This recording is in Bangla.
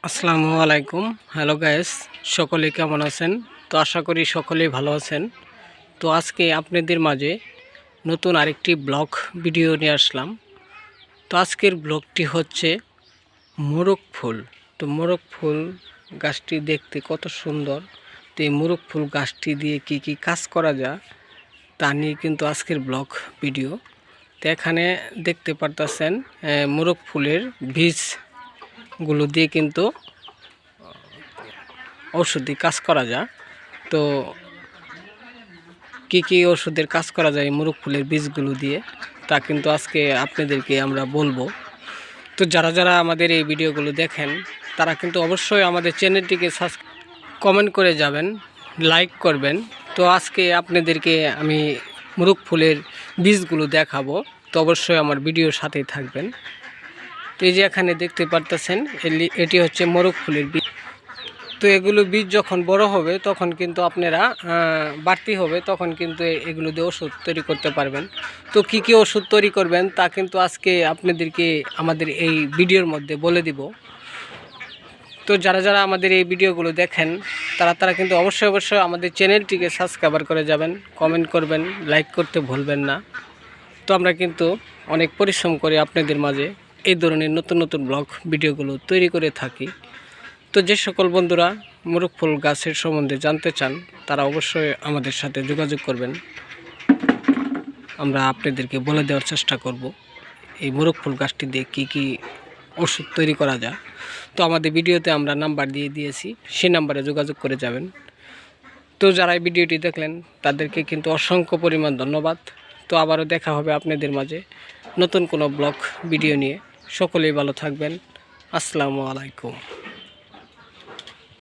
আসসালামু আলাইকুম। হ্যালো গাইস, সকলে কেমন আছেন? তো আশা করি সকলেই ভালো আছেন। তো আজকে আপনাদের মাঝে নতুন আরেকটি ব্লগ ভিডিও নিয়ে আসলাম। তো আজকের ব্লগটি হচ্ছে মোরগ ফুল। তো মোরগ ফুল গাছটি দেখতে কত সুন্দর। তো এই মোরগ ফুল গাছটি দিয়ে কি কি কাজ করা যায় তা নিয়ে কিন্তু আজকের ব্লগ ভিডিও। তো এখানে দেখতে পারতেছেন মোরগ ফুলের বীজগুলো দিয়ে কিন্তু ঔষধি কাজ করা যায়। তো কি কি ওষুধের কাজ করা যায় মোরগ ফুলের বীজগুলো দিয়ে তা কিন্তু আজকে আপনাদেরকে আমরা বলবো। তো যারা যারা আমাদের এই ভিডিওগুলো দেখেন তারা কিন্তু অবশ্যই আমাদের চ্যানেলটিকে কমেন্ট করে যাবেন, লাইক করবেন। তো আজকে আপনাদেরকে আমি মোরগ ফুলের বীজগুলো দেখাবো, তো অবশ্যই আমার ভিডিওর সাথেই থাকবেন। তো এই যে এখানে দেখতে পারতেছেন এটি হচ্ছে মোরগ ফুলের বীজ। তো এগুলো বীজ যখন বড় হবে তখন কিন্তু আপনারা বাড়তি হবে, তখন কিন্তু এগুলো দিয়ে ওষুধ তৈরি করতে পারবেন। তো কি কি ওষুধ তৈরি করবেন তা কিন্তু আজকে আপনাদেরকে আমাদের এই ভিডিওর মধ্যে বলে দিব। তো যারা যারা আমাদের এই ভিডিওগুলো দেখেন তারা কিন্তু অবশ্যই আমাদের চ্যানেলটিকে সাবস্ক্রাইব করে যাবেন, কমেন্ট করবেন, লাইক করতে ভুলবেন না। তো আমরা কিন্তু অনেক পরিশ্রম করে আপনাদের মাঝে এই ধরনের নতুন নতুন ব্লগ ভিডিওগুলো তৈরি করে থাকি। তো যে সকল বন্ধুরা মোরগ ফুল গাছের সম্বন্ধে জানতে চান তারা অবশ্যই আমাদের সাথে যোগাযোগ করবেন। আমরা আপনাদেরকে বলে দেওয়ার চেষ্টা করব এই মোরগ ফুল গাছটি দিয়ে কী কী ওষুধ তৈরি করা যায়। তো আমাদের ভিডিওতে আমরা নাম্বার দিয়ে দিয়েছি, সেই নাম্বারে যোগাযোগ করে যাবেন। তো যারা এই ভিডিওটি দেখলেন তাদেরকে কিন্তু অসংখ্য পরিমাণ ধন্যবাদ। তো আবারও দেখা হবে আপনাদের মাঝে নতুন কোনো ব্লগ ভিডিও নিয়ে। সকলেই ভালো থাকবেন। আসসালামু আলাইকুম।